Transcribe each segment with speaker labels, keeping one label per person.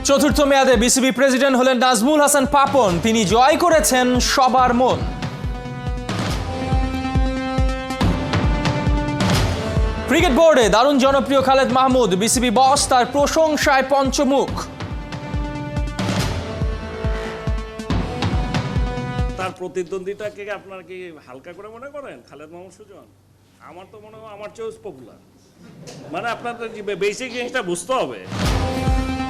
Speaker 1: চতুর্থ মেয়াদে BCB president হলেন নাজমুল হাসান পাপন। তিনি জয় করেছেন সবার মন। ক্রিকেট বোর্ডে দারুণ জনপ্রিয় খালেদ মাহমুদ, বিসিবি বস তার প্রশংসায় পঞ্চমুখ।
Speaker 2: তার প্রতিদ্বন্দ্বিতাকে আপনারা কি হালকা করে মনে করেন? খালেদ মাহমুদ সুজন আমার তো মনে হয় আমার চেয়েও পপুলার। মানে আপনাদের বেসিক জিনিসটা বুঝতে হবে।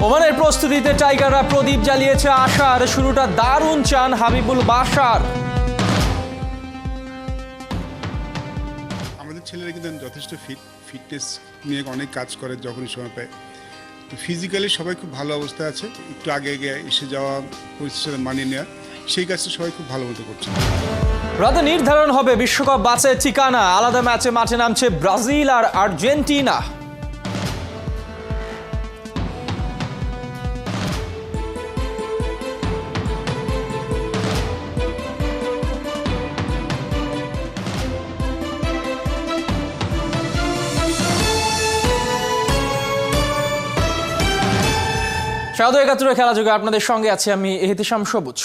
Speaker 1: ওমানের প্রস্তুতিতে টাইগাররা প্রদীপ জ্বালিয়েছে আশার। শুরুটা দারুণ চান হাবিবুল বাশার।
Speaker 3: আমাদের ছেলেরা কিন্তু যথেষ্ট ফিটনেস নিয়ে অনেক কাজ করে যখনই সময় পায়। তো ফিজিক্যালি সবাই খুব ভালো অবস্থায় আছে। একটু আগে এসে যাওয়া, পরিস্থিতির সাথে মানিয়ে নেওয়া, সেই কাজটা সবাই খুব ভালো মতো করছে।
Speaker 1: রাতে নির্ধারণ হবে বিশ্বকাপ বাছাইয়ের ঠিকানা। আলাদা ম্যাচে মাঠে নামছে ব্রাজিল আর আর্জেন্টিনা। স্বাগত ৭১ খেলা যুগে আপনাদের সঙ্গে আছি আমি এহতিশাম সবুজ।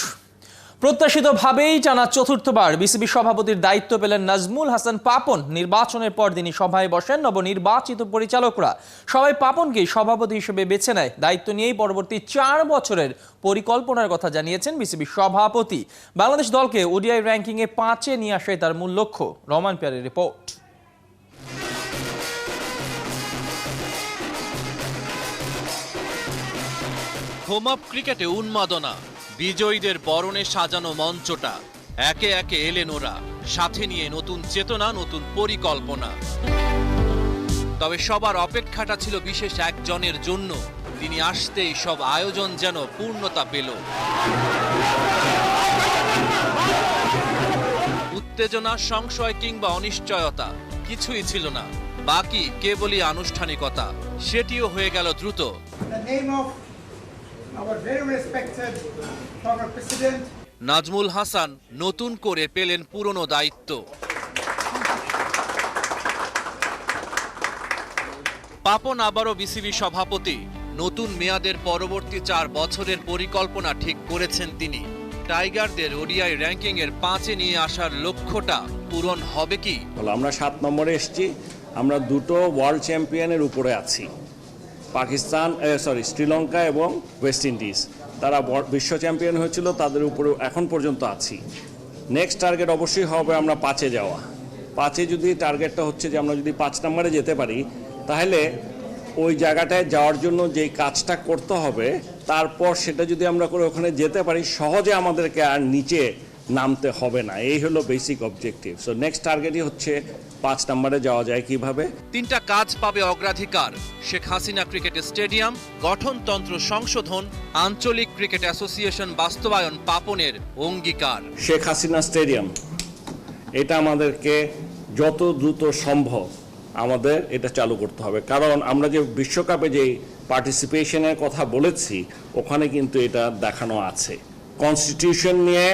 Speaker 1: প্রত্যাশিতভাবেই টানা চতুর্থবার বিসিবি সভাপতির দায়িত্ব পেলেন নাজমুল হাসান পাপন। নির্বাচনের পর তিনি সভায় বসেন নবনির্বাচিত পরিচালকরা। সবাই পাপনকেই সভাপতি হিসেবে বেছে নেয়। দায়িত্ব নিয়েই পরবর্তী ৪ বছরের পরিকল্পনার কথা জানিয়েছেন বিসিবি সভাপতি। বাংলাদেশ দলকে ওডিআই র্যাঙ্কিংয়ে 5-এ নিয়ে আসাই তার মূল লক্ষ্য। রহমান পিয়ারের রিপোর্ট।
Speaker 4: হোম আপ ক্রিকেটে উন্মাদনা, বিজয়ীদের বরণে সাজানো মঞ্চটা। একে একে এলেন ওরা, সাথে নিয়ে নতুন চেতনা, নতুন পরিকল্পনা। তবে সবার অপেক্ষাটা ছিল বিশেষ একজনের জন্য। তিনি আসতেই সব আয়োজন যেন পূর্ণতা পেল। উত্তেজনা, সংশয় কিংবা অনিশ্চয়তা কিছুই ছিল না। বাকি কেবলই আনুষ্ঠানিকতা। সেটিও হয়ে গেল দ্রুত। নাজমুল হাসান নতুন করে পেলেন পুরনো দায়িত্ব। পাপন আবারও বিসিবি সভাপতি। নতুন মেয়াদের পরবর্তী ৪ বছরের পরিকল্পনা ঠিক করেছেন তিনি। টাইগারদের ওডিআই র্যাঙ্কিং এর 5-এ নিয়ে আসার লক্ষ্যটা পূরণ হবে কি?
Speaker 2: আমরা 7 নম্বরে এসেছি। আমরা দুটো ওয়ার্ল্ড চ্যাম্পিয়নের উপরে আছি, শ্রীলঙ্কা এবং ওয়েস্ট ইন্ডিজ। তারা বিশ্ব চ্যাম্পিয়ন হয়েছিল, তাদের উপরে এখন পর্যন্ত আছি। নেক্সট টার্গেট অবশ্যই হবে আমরা 5-এ যাওয়া। 5-এ যদি টার্গেটটা হচ্ছে যে আমরা যদি 5 নম্বরে যেতে পারি, তাহলে ওই জায়গাটায় যাওয়ার জন্য যেই কাজটা করতে হবে, তারপর সেটা যদি আমরা করে ওখানে যেতে পারি, সহজে আমাদেরকে আর নিচে নামতে হবে না। এই হলো বেসিক অবজেক্টিভ। সো নেক্সট টার্গেটই হচ্ছে 5 নম্বরে যাওয়া যায় কিভাবে।
Speaker 4: 3টা কাজ পাবে অগ্রাধিকার। শেখ হাসিনা ক্রিকেট স্টেডিয়াম, গঠনতন্ত্র সংশোধন, আঞ্চলিক ক্রিকেট অ্যাসোসিয়েশন বাস্তবায়ন পাপনের অঙ্গীকার।
Speaker 2: শেখ হাসিনা স্টেডিয়াম, এটা আমাদেরকে যত দ্রুত সম্ভব আমাদের এটা চালু করতে হবে। কারণ আমরা যে বিশ্বকাপে যে পার্টিসিপেশনের কথা বলেছি, ওখানে কিন্তু এটা দেখানো আছে। কনস্টিটিউশন নিয়ে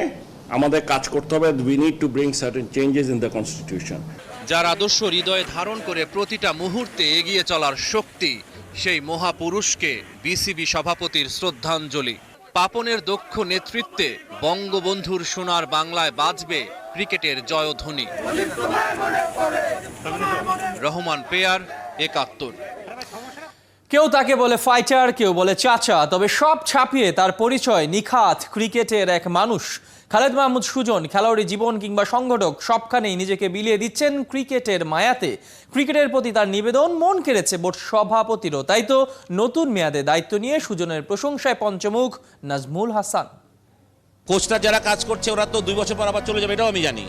Speaker 2: আমাদের কাজ করতে হবে। We need to bring certain changes in the constitution.
Speaker 4: যার আদর্শ হৃদয়ে ধারণ করে প্রতিটা মুহূর্তে এগিয়ে চলার শক্তি, সেই মহাপুরুষকে বিসিবি সভাপতির শ্রদ্ধাঞ্জলি। পাপনের দক্ষ নেতৃত্বে বঙ্গবন্ধুর সোনার বাংলায় বাজবে ক্রিকেটের জয়ধ্বনি। রহমান পেয়ার, ৭১।
Speaker 1: কেউ তাকে বলে ফাইটার, কেউ বলে চাচা, তবে সব ছাপিয়ে তার পরিচয় নিখাত ক্রিকেটের এক মানুষ। খালেদ মাহমুদ সুজন খেলোয়াড়ি জীবন কিংবা সংগঠক সবখানেই নিজেকে বিলিয়ে দিচ্ছেন ক্রিকেটের মায়াতে। ক্রিকেটের প্রতি তার নিবেদন মন কেড়েছে বোর্ড সভাপতিরও। তাই তো নতুন মেয়াদে দায়িত্ব নিয়ে সুজনের প্রশংসায় পঞ্চমুখ নাজমুল হাসান।
Speaker 5: কোচরা যারা কাজ করছে ওরা তো 2 বছর পর আবার চলে যাবে, এটাও আমি জানি।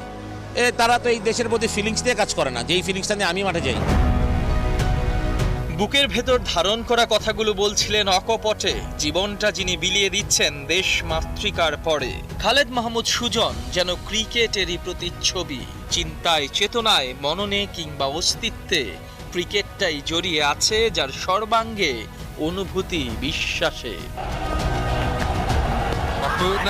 Speaker 5: তারা তো এই দেশের প্রতি ফিলিংস দিয়ে কাজ করে না, যেই ফিলিংসটা নিয়ে আমি মাঠে যাই।
Speaker 6: বুকের ভেতর ধারণ করা কথাগুলো বলছিলেন অকপটে। জীবনটা যিনি বিলিয়ে দিচ্ছেন দেশ মাতৃকার পরে। খালেদ মাহমুদ সুজন যেন ক্রিকেটেরই প্রতিচ্ছবি। চিন্তায়, চেতনায়, মননে কিংবা অস্তিত্বে ক্রিকেটটাই জড়িয়ে আছে যার সর্বাঙ্গে অনুভূতি, বিশ্বাসে।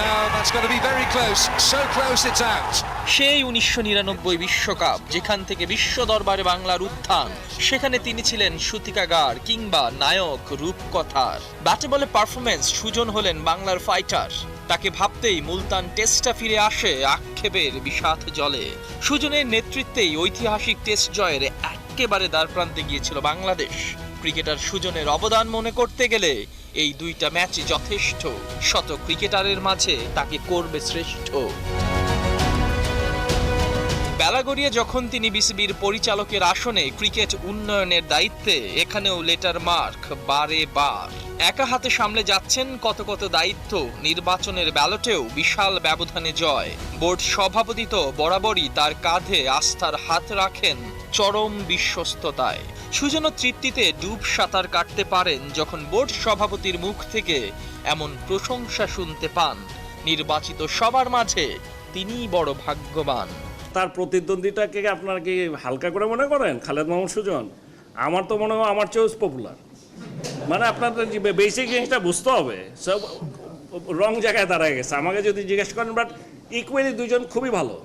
Speaker 7: Now that's going to be very close. So close it's out.
Speaker 6: সেই ১৯৯৯ বিশ্বকাপ, যেখান থেকে বিশ্ব দরবারে বাংলার উত্থান, সেখানে তিনি ছিলেন সূতিকাগার কিংবা নায়ক রূপকথার। ব্যাটে বলে পারফরমেন্স সুজন হলেন বাংলার ফাইটার। তাকে ভাবতেই মুলতান টেস্টটা ফিরে আসে আক্ষেপের বিষাদ জলে। সুজনের নেতৃত্বেই ঐতিহাসিক টেস্ট জয়ের একেবারে দ্বারপ্রান্তে গিয়েছিল বাংলাদেশ। ক্রিকেটার সুজনের অবদান মনে করতে গেলে এই দুইটা ম্যাচই যথেষ্ট। শত ক্রিকেটারের মাঝে তাকে করবে শ্রেষ্ঠ। বেলা গড়িয়ে যখন তিনি বিসিবির পরিচালকের আসনে ক্রিকেট উন্নয়নের দায়িত্বে, এখানেও লেটার মার্ক বারে বার। একা হাতে সামলে যাচ্ছেন কত কত দায়িত্ব। নির্বাচনের ব্যালটেও বিশাল ব্যবধানে জয়। বোর্ড সভাপতি তো বরাবরই তার কাঁধে আস্থার হাত রাখেন চরম বিশ্বস্ততায়। সুজন তৃপ্তিতে ডুব সাঁতার কাটতে পারেন যখন বোর্ড সভাপতির মুখ থেকে এমন প্রশংসা শুনতে পান। নির্বাচিত সবার মাঝে তিনিই বড় ভাগ্যবান।
Speaker 2: তার প্রতিদ্বন্দ্বিতাকে আপনারা কি হালকা করে মনে করেন? খালেদ মাহমুদ সুজন আমার তো মনে হয় আমার চেয়েও পপুলার। মানে আপনাদের বেসিক জিনিসটা বুঝতে হবে, সব রং জায়গায় দাঁড়ায় গেছে আমাকে যদি জিজ্ঞেস করেন। বাট ইকুয়ালি দুজন খুবই ভালো।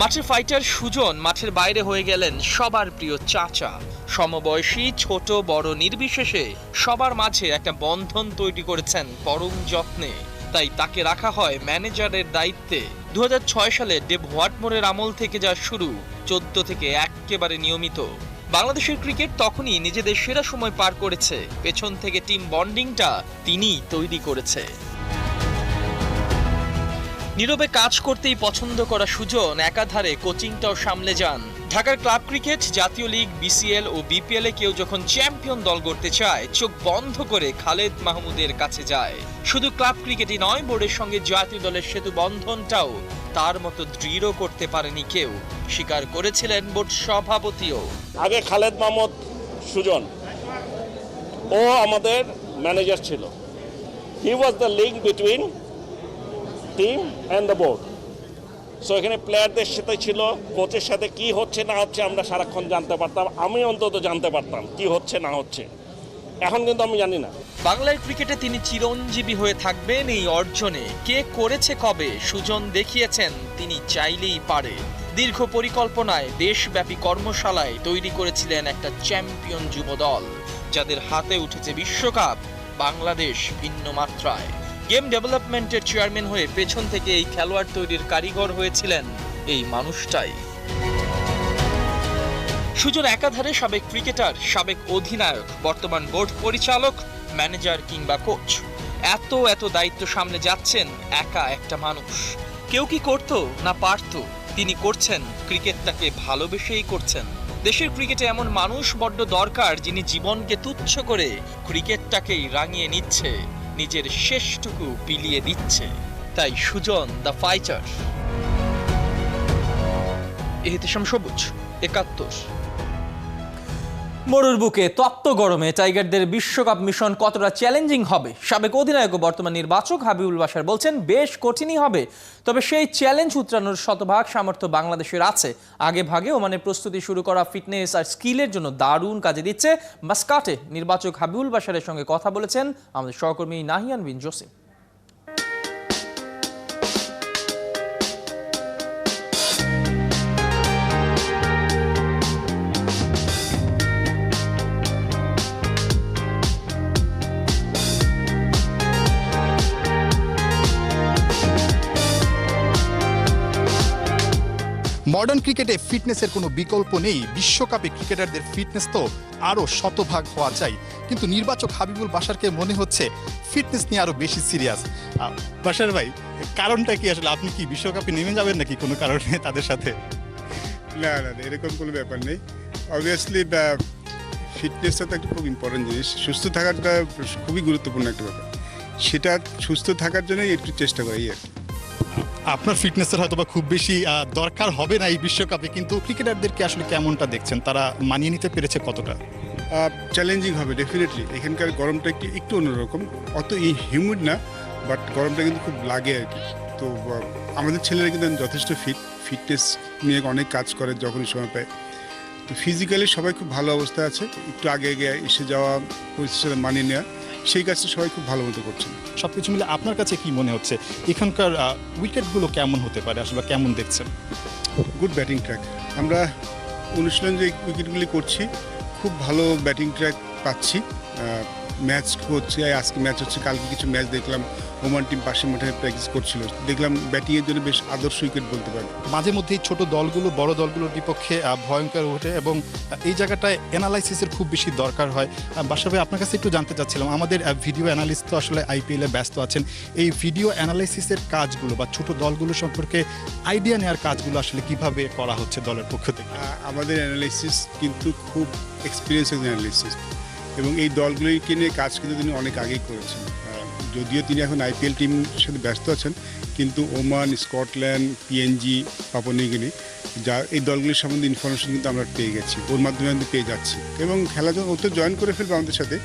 Speaker 6: মাঠের ফাইটার সুজন মাঠের বাইরে হয়ে গেলেন সবার প্রিয় চাচা। সমবয়সী ছোট বড় নির্বিশেষে সবার মাঝে একটা বন্ধন তৈরি করেছেন পরম যত্নে। তাই তাকে রাখা হয় ম্যানেজারের দায়িত্বে। ২০০৬ সালে ডেভ হোয়াটমোরের আমল থেকে যা শুরু, ১৪ থেকে একেবারে নিয়মিত। বাংলাদেশের ক্রিকেট তখনই নিজেদের সেরা সময় পার করেছে। পেছন থেকে টিম বন্ডিংটা তিনিই তৈরি করেছে। নীরবে কাজ করতেই পছন্দ করা সুজন একাধারে কোচিংটাও সামলে যান। ঢাকার ক্লাব ক্রিকেট, জাতীয় লীগ, বিসিএল ও বিপিএল এ কেউ যখন চ্যাম্পিয়ন দল গড়তে চায়, চোখ বন্ধ করে খালেদ মাহমুদের কাছে যায়। শুধু ক্লাব ক্রিকেটই নয়, বোর্ডের সঙ্গে জাতীয় দলের সেতু বন্ধনটাও তার মতো দৃঢ় করতে পারেনি কেউ, স্বীকার করেছিলেন বোর্ড সভাপতিও।
Speaker 2: আগে খালেদ মাহমুদ সুজন ও আমাদের ম্যানেজার ছিল। He was the link between team and the board. So এখানে প্লেয়ারদের সাথে ছিল, কোচের সাথে কি হচ্ছে না হচ্ছে আমরা সারাক্ষণ জানতে পারতাম। আমি অন্তত জানতে পারতাম কি হচ্ছে না হচ্ছে। এখন কিন্তু আমি জানি না।
Speaker 6: বাংলার ক্রিকেটে তিনি চিরঞ্জীবী হয়ে থাকবেন এই অর্জনে। কে করেছে কবে, সুজন দেখিয়েছেন তিনি চাইলেই পারে। দীর্ঘ পরিকল্পনায় দেশব্যাপী কর্মশালায় তৈরি করেছিলেন একটা চ্যাম্পিয়ন যুব দল, যাদের হাতে উঠেছে বিশ্বকাপ। বাংলাদেশ ভিন্ন মাত্রায়। গেম ডেভেলপমেন্টের চেয়ারম্যান হয়ে পেছন থেকে এই খেলোয়াড় তৈরির কারিগর হয়েছিলেন এই মানুষটাই। সুজন একাধারে সাবেক ক্রিকেটার, সাবেক অধিনায়ক, বর্তমান বোর্ড পরিচালক, ম্যানেজার কিংবা কোচ। এত দায়িত্ব সামনে যাচ্ছেন একা একটা মানুষ। কেউ কি করতো না পারতো, তিনি করছেন ক্রিকেটটাকে ভালোবেসেই করছেন। দেশের ক্রিকেটে এমন মানুষ বড্ড দরকার, যিনি জীবনকে তুচ্ছ করে ক্রিকেটটাকেই রাঙিয়ে নিচ্ছে, নিজের শেষটুকু বিলিয়ে দিচ্ছে। তাই সুজন দ্য ফাইটার। এহতেশাম সবুজ, ৭১।
Speaker 1: মরুর বুকে তপ্ত গরমে টাইগারদের বিশ্বকাপ মিশন কতটা চ্যালেঞ্জিং হবে, সাবেক অধিনায়ক ও বর্তমান নির্বাচক হাবিবুল বাশার বলছেন বেশ কঠিনই হবে। তবে সেই চ্যালেঞ্জ উতরানোর শতভাগ সামর্থ্য বাংলাদেশের আছে। আগে ভাগে ওমানের প্রস্তুতি শুরু করা ফিটনেস আর স্কিলের জন্য দারুণ কাজে দিচ্ছে। মাস্কাটে নির্বাচক হাবিবুল বাশারের সঙ্গে কথা বলেছেন আমাদের সহকর্মী নাহিয়ান বিন জসিম।
Speaker 7: মডার্ন ক্রিকেটে ফিটনেসের কোনো বিকল্প নেই। বিশ্বকাপে ক্রিকেটারদের ফিটনেস তো আরও শতভাগ হওয়া চাই, কিন্তু নির্বাচক হাবিবুল বাশারকে মনে হচ্ছে ফিটনেস নিয়ে আরও বেশি সিরিয়াস। বাশার ভাই, কারণটা কি আসলে? আপনি কি বিশ্বকাপে নেমে যাবেন নাকি কোনো কারণে তাদের সাথে?
Speaker 3: না, এরকম কোনো ব্যাপার নেই। অবভিয়াসলি ফিটনেসটা তো একটা খুব ইম্পর্টেন্ট জিনিস। সুস্থ থাকাটা খুবই গুরুত্বপূর্ণ একটা ব্যাপার। সেটা সুস্থ থাকার জন্যই একটু চেষ্টা করি আর কি।
Speaker 7: আপনার ফিটনেসের হয়তো বা খুব বেশি দরকার হবে না এই বিশ্বকাপে, কিন্তু ক্রিকেটারদেরকে আসলে কেমনটা দেখছেন? তারা মানিয়ে নিতে পেরেছে কতটা?
Speaker 3: চ্যালেঞ্জিং হবে ডেফিনেটলি। এখানকার গরমটা একটু অন্যরকম, অত হিউমিড না, বাট গরমটা কিন্তু খুব লাগে আর কি। তো আমাদের ছেলেরা কিন্তু যথেষ্ট ফিটনেস নিয়ে অনেক কাজ করে যখনই সময় পায়। তো ফিজিক্যালি সবাই খুব ভালো অবস্থায় আছে। একটু আগে এসে যাওয়া, পরিস্থিতির সাথে মানিয়ে নেওয়া, সেই কাজটা সবাই খুব ভালো মতো করছেন।
Speaker 7: সব কিছু মিলে আপনার কাছে কি মনে হচ্ছে এখানকার উইকেটগুলো কেমন হতে পারে, আসলে কেমন দেখছেন?
Speaker 3: Good batting track. আমরা অনুশীলন যে উইকেটগুলি করছি খুব ভালো ব্যাটিং ট্র্যাক পাচ্ছি। ম্যাচ হচ্ছে, আজকে ম্যাচ হচ্ছে, কালকে কিছু ম্যাচ দেখলাম ওমান টিম পাশের মাঠে প্র্যাকটিস করছিল, দেখলাম ব্যাটিংয়ের জন্য বেশ আদর্শ উইকেট বলতে পারি।
Speaker 7: মাঝে মধ্যেই ছোট দলগুলো বড় দলগুলোর বিপক্ষে ভয়ঙ্কর ওঠে এবং এই জায়গাটায় অ্যানালাইসিসের খুব বেশি দরকার হয়। বাশার ভাই, আপনার কাছে একটু জানতে চাচ্ছিলাম, আমাদের ভিডিও অ্যানালিস্ট তো আসলে আইপিএলে ব্যস্ত আছেন, এই ভিডিও অ্যানালাইসিসের কাজগুলো বা ছোট দলগুলো সম্পর্কে আইডিয়া নেওয়ার কাজগুলো আসলে কিভাবে করা হচ্ছে দলের পক্ষ থেকে?
Speaker 3: আমাদের অ্যানালাইসিস কিন্তু খুব এক্সপিরিয়েন্স অ্যানালাইসিস, এবং এই দলগুলিকে নিয়ে কাজ কিন্তু তিনি অনেক আগেই করেছেন। যদিও তিনি এখন আইপিএল টিমের সাথে ব্যস্ত আছেন, কিন্তু Oman, Scotland, PNG, Papua New Guinea, যা এই দলগুলির সম্বন্ধে ইনফরমেশন কিন্তু আমরা পেয়ে গেছি, ওর মাধ্যমে আমরা পেয়ে যাচ্ছি, এবং খেলা যখন ও তো জয়েন করে ফেলবে আমাদের সাথে,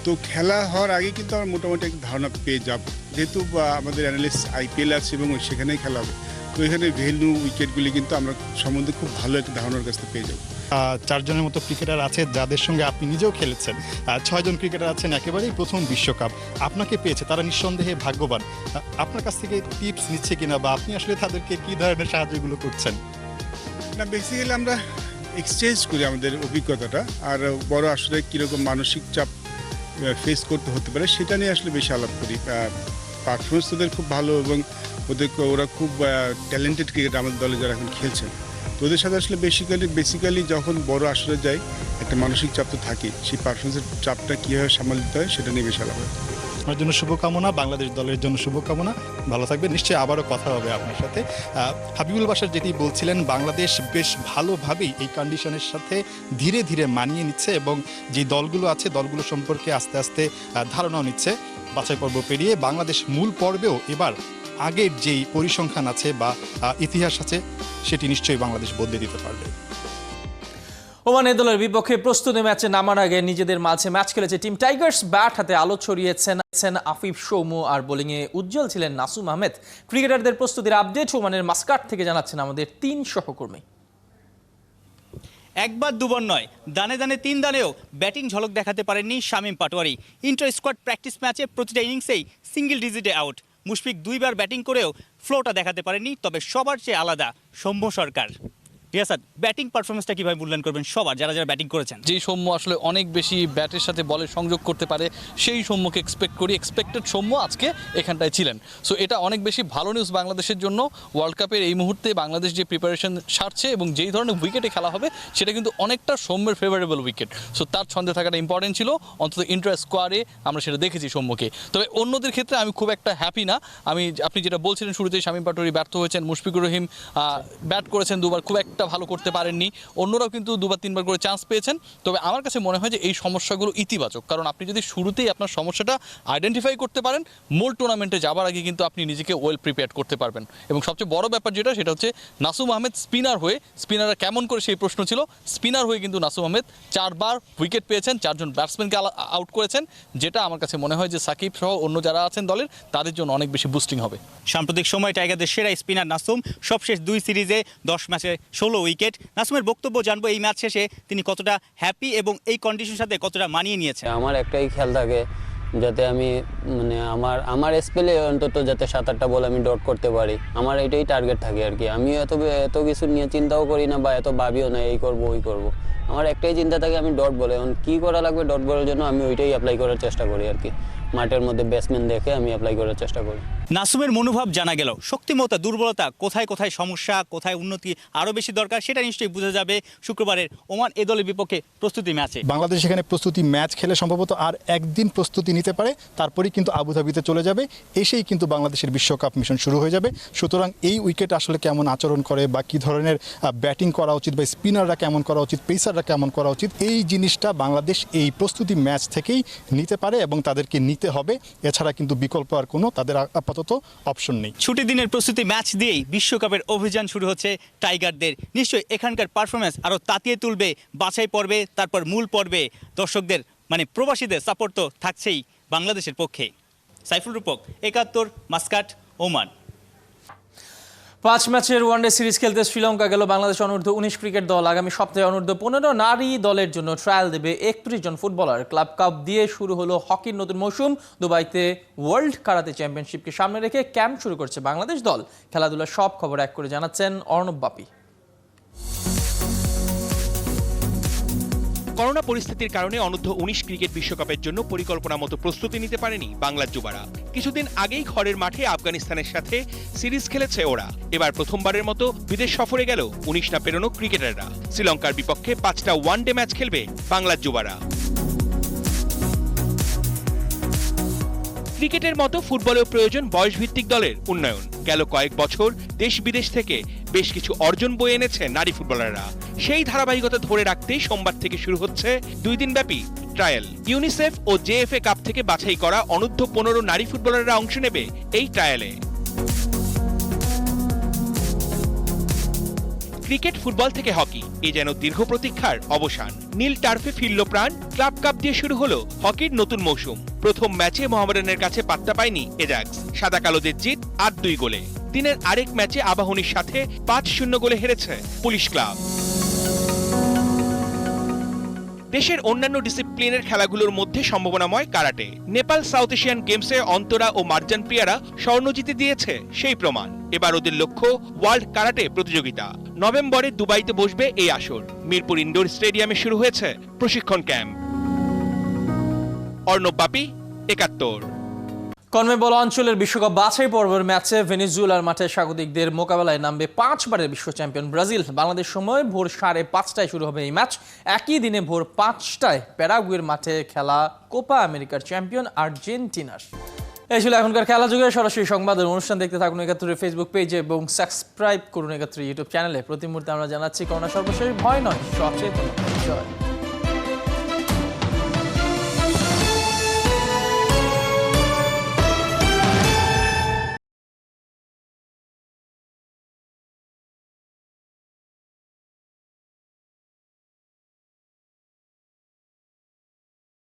Speaker 3: তো খেলা হওয়ার আগে কিন্তু আমরা মোটামুটি একটা ধারণা পেয়ে যাব, যেহেতু আমাদের অ্যানালিস্ট আইপিএল আছে এবং সেখানেই খেলা হবে, তো এখানে ভেন্যু উইকেটগুলি কিন্তু আমরা সম্বন্ধে খুব ভালো একটা ধারণার কাছ থেকে পেয়ে যাবো।
Speaker 7: 4 জনের মতো ক্রিকেটার আছে যাদের সঙ্গে আপনি নিজেও খেলেছেন, 6 জন ক্রিকেটার আছেন একেবারেই প্রথম বিশ্বকাপ, আপনাকে পেয়েছে, তারা নিঃসন্দেহে ভাগ্যবান। আপনার কাছ থেকে টিপস নিচ্ছে কিনা বা আপনি আসলে তাদেরকে কী ধরনের সাহায্যগুলো করছেন?
Speaker 3: না, বেসিক্যালি আমরা এক্সচেঞ্জ করি আমাদের অভিজ্ঞতাটা, আর বড় আসলে কীরকম মানসিক চাপ ফেস করতে হতে পারে সেটা নিয়ে আসলে বেশি আলাপ করি। পারফরমেন্স ওদের খুব ভালো, এবং ওরা খুব ট্যালেন্টেড ক্রিকেট আমাদের দলে যারা এখন খেলছেন, তো ওদের সাথে আসলে বেসিক্যালি যখন বড় আসলে যায় একটা মানসিক চাপ তো থাকে, সেই পারফরমেন্সের চাপটা কীভাবে সামাল দিতে হয় সেটা নিয়ে বেশি আলাপ হয়।
Speaker 7: আমার জন্য শুভকামনা, বাংলাদেশ দলের জন্য শুভকামনা, ভালো থাকবেন। নিশ্চয়ই আবারও কথা হবে আপনার সাথে। হাবিবুল বাশার যেটি বলছিলেন, বাংলাদেশ বেশ ভালোভাবেই এই কন্ডিশনের সাথে ধীরে ধীরে মানিয়ে নিচ্ছে এবং যে দলগুলো আছে দলগুলো সম্পর্কে আস্তে আস্তে ধারণাও নিচ্ছে। বাছাই পর্ব পেরিয়ে বাংলাদেশ মূল পর্বেও এবার আগের যেই পরিসংখ্যান আছে বা ইতিহাস আছে সেটি নিশ্চয়ই বাংলাদেশ বদলে দিতে পারবে।
Speaker 1: ওমান এ দলের বিপক্ষে প্রস্তুতি ম্যাচে নামার আগে নিজেদের মাঝে ম্যাচ খেলেছে টিম টাইগার্স। ব্যাট হাতে আলো ছড়িয়েছেন আফিফ, সৌম্য, আর বোলিংয়ে উজ্জ্বল ছিলেন নাসুম আহমেদ। ক্রিকেটারদের প্রস্তুতির আপডেট ওমানের মাস্কাট থেকে জানাচ্ছেন আমাদের 3 সহকর্মী।
Speaker 8: একবার দুবার নয়, দানে দানে 3 দানেও ব্যাটিং ঝলক দেখাতে পারেননি Shamim Patwari. Inter squad practice ম্যাচে প্রতিটা ইনিংসেই সিঙ্গেল ডিজিটে আউট। মুশফিক 2বার ব্যাটিং করেও ফ্লোটা দেখাতে পারেননি, তবে সবার চেয়ে আলাদা সৌম্য সরকার। রিয়াসাত, ব্যাটিং পারফরমেন্সটা কিভাবে মূল্যায়ন করবেন সবার যারা ব্যাটিং করেছেন?
Speaker 9: যেই সৌম্য আসলে অনেক বেশি ব্যাটের সাথে বলের সংযোগ করতে পারে, সেই সৌম্যকে এক্সপেক্টেড সৌম্য আজকে এখানটায় ছিলেন। সো এটা অনেক বেশি ভালো নিউজ বাংলাদেশের জন্য। ওয়ার্ল্ড কাপের এই মুহূর্তে বাংলাদেশ যে প্রিপারেশন সারছে এবং যেই ধরনের উইকেটে খেলা হবে সেটা কিন্তু অনেকটা সৌম্যের ফেভারেবল উইকেট। সো তার ছন্দে থাকাটা ইম্পর্টেন্ট ছিল, অন্তত ইন্টার স্কোয়াডে আমরা সেটা দেখেছি সৌম্যকে। তবে অন্যদের ক্ষেত্রে আমি খুব একটা হ্যাপি না। আপনি যেটা বলছিলেন শুরুতেই, শামীম পাটোয়ারি ব্যর্থ হয়েছেন, মুশফিকুর রহিম ব্যাট করেছেন 2বার, খুব একটা ভালো করতে পারেননি, অন্যরাও কিন্তু 2-3বার করে চান্স পেয়েছেন। তবে আমার কাছে মনে হয় যে এই সমস্যাগুলো ইতিবাচক, কারণ আপনি যদি শুরুতেই আপনার সমস্যাটা আইডেন্টিফাই করতে পারেন, মূল টুর্নামেন্টে যাবার আগে কিন্তু আপনি নিজেকে ওয়েল প্রিপেয়ার করতে পারবেন। এবং সবচেয়ে বড় ব্যাপার সেটা হচ্ছে নাসুম আহমেদ স্পিনাররা কেমন করে সেই প্রশ্ন ছিল। স্পিনার হয়ে কিন্তু নাসুম আহমেদ 4বার উইকেট পেয়েছেন, 4 জন ব্যাটসম্যানকে আউট করেছেন, যেটা আমার কাছে মনে হয় যে সাকিব সহ অন্য যারা আছেন দলের তাদের জন্য অনেক বেশি বুস্টিং হবে।
Speaker 8: সাম্প্রতিক সময় টাইগারদের সেরা স্পিনার নাসুম, সবশেষ 2 সিরিজে 10 ম্যাচে 16 উইকেট। নাসুমের বক্তব্য জানবো এই ম্যাচ শেষে তিনি কতটা হ্যাপি এবং এই কন্ডিশনের সাথে কতটা মানিয়ে নিয়েছে।
Speaker 10: আমার একটাই খেয়াল থাকে যাতে আমি আমার স্পেলে অন্তত যাতে 7-8টা বল আমি ডট করতে পারি, আমার এটাই টার্গেট থাকে আর কি। আমি এত কিছু নিয়ে চিন্তাও করি না বা এত ভাবিও না এই করব ওই করব, আমার একটাই চিন্তা থাকে আমি ডট বলে, এখন কী করা লাগবে ডট বলের জন্য আমি ওইটাই অ্যাপ্লাই করার চেষ্টা করি আর কি। মাঠের মধ্যে ব্যাটসম্যান দেখে আমি অ্যাপ্লাই করার চেষ্টা করি।
Speaker 8: নাসুমের মনোভাব জানা গেল, শক্তিমত্তা দুর্বলতা, কোথায় কোথায় সমস্যা, কোথায় উন্নতি আরও বেশি দরকার, সেটা নিশ্চয়ই বোঝা যাবে শুক্রবারের ওমান এ দলের বিপক্ষে প্রস্তুতি ম্যাচে।
Speaker 7: বাংলাদেশ এখানে প্রস্তুতি ম্যাচ খেলে সম্ভবত আর একদিন প্রস্তুতি নিতে পারে, তারপরেই কিন্তু আবুধাবিতে চলে যাবে, এসেই কিন্তু বাংলাদেশের বিশ্বকাপ মিশন শুরু হয়ে যাবে। সুতরাং এই উইকেট আসলে কেমন আচরণ করে বা কী ধরনের ব্যাটিং করা উচিত বা স্পিনাররা কেমন করা উচিত, পেসাররা কেমন করা উচিত, এই জিনিসটা বাংলাদেশ এই প্রস্তুতি ম্যাচ থেকেই নিতে পারে এবং তাদেরকে নিতে হবে। এছাড়া কিন্তু বিকল্প আর কোনো তাদের আপাতত অপশন নেই।
Speaker 8: ছুটি দিনের প্রস্তুতি ম্যাচ দিয়েই বিশ্বকাপের অভিযান শুরু হচ্ছে টাইগারদের। নিশ্চয়ই এখানকার পারফরমেন্স আরও তাতিয়ে তুলবে বাছাই পর্বে, তারপর মূল পর্বে দর্শকদের প্রবাসীদের সাপোর্ট তো থাকছেই বাংলাদেশের পক্ষে। সাইফুল রূপক, 71, মাস্কাট, ওমান।
Speaker 1: 5 ম্যাচের ওয়ানডে সিরিজ খেলতে শ্রীলঙ্কা গেল বাংলাদেশ অনূর্ধ্ব-19 ক্রিকেট দল। আগামী সপ্তাহে অনূর্ধ্ব-15 নারী দলের জন্য ট্রায়াল দেবে 31 জন ফুটবলার। ক্লাব কাপ দিয়ে শুরু হলো হকির নতুন মৌসুম। দুবাইতে ওয়ার্ল্ড কারাতে চ্যাম্পিয়নশিপকে সামনে রেখে ক্যাম্প শুরু করছে বাংলাদেশ দল। খেলাধুলার সব খবর এক করে জানাচ্ছেন অর্ণব বাপি।
Speaker 11: করোনা পরিস্থিতির কারণে অনূর্ধ্ব 19 ক্রিকেট বিশ্বকাপের জন্য পরিকল্পনা মতো প্রস্তুতি নিতে পারেনি বাংলার যুবারা। কিছুদিন আগেই ঘরের মাঠে আফগানিস্তানের সাথে সিরিজ খেলেছে ওরা। এবার প্রথমবারের মতো বিদেশ সফরে গেল 19 না পেরোনো ক্রিকেটাররা। শ্রীলঙ্কার বিপক্ষে 5টা ওয়ানডে ম্যাচ খেলবে বাংলার যুবারা। ক্রিকেটের মতো ফুটবলেও প্রয়োজন বয়সভিত্তিক দলের উন্নয়ন। গেল কয়েক বছর দেশ বিদেশ থেকে বেশ কিছু অর্জন বয়ে এনেছে নারী ফুটবলাররা। সেই ধারাবাহিকতা ধরে রাখতেই সোমবার থেকে শুরু হচ্ছে 2 দিনব্যাপী ট্রায়াল। ইউনিসেফ ও জেএফএ কাপ থেকে বাছাই করা অনূর্ধ্ব 15 নারী ফুটবলাররা অংশ নেবে এই ট্রায়ালে। ক্রিকেট ফুটবল থেকে হকি, এ যেন দীর্ঘ প্রতীক্ষার অবসান। নীল টার্ফে ফিরল প্রাণ। ক্লাব কাপ দিয়ে শুরু হলো হকির নতুন মৌসুম। প্রথম ম্যাচে মোহামেডানের কাছে পাত্তা পায়নি এজাক্স। সাদা কালোদের জিত 8-2 গোলে। দিনের আরেক ম্যাচে আবাহনীর সাথে 5-0 গোলে হেরেছে পুলিশ ক্লাব। দেশের অন্যান্য ডিসিপ্লিনের খেলাগুলোর মধ্যে সম্ভাবনাময় কারাটে। নেপাল সাউথ এশিয়ান গেমসে অন্তরা ও মার্জান প্রিয়ারা স্বর্ণ জিতে দিয়েছে সেই প্রমাণ। এবার ওদের লক্ষ্য ওয়ার্ল্ড কারাটে প্রতিযোগিতা। নভেম্বরে দুবাইতে বসবে এই আসর। মিরপুর ইনডোর স্টেডিয়ামে শুরু হয়েছে প্রশিক্ষণ ক্যাম্প। অর্ণব বাপি, 71।
Speaker 1: কনমেবল অঞ্চলের বিশ্বকাপ বাছাই পর্বের ম্যাচে ভেনেজুয়েলার মাঠে স্বাগতিকদের মোকাবেলায় নামবে 5 বারের বিশ্ব চ্যাম্পিয়ন ব্রাজিল। বাংলাদেশ সময় ভোর 5:30টায় শুরু হবে এই ম্যাচ। একই দিনে ভোর 5টায় প্যারাগুয়ের মাঠে খেলা কোপা আমেরিকার চ্যাম্পিয়ন আর্জেন্টিনার। এই ছিল এখনকার খেলা যুগে সরাসরি সংবাদের অনুষ্ঠান। দেখতে থাকুন 71 ফেসবুক পেজে এবং সাবস্ক্রাইব করুন 71 ইউটিউব চ্যানেলে। প্রতি মুহূর্তে আমরা জানাচ্ছি করোনা সর্বশেষ ভয় নয়, সচেতন জয়।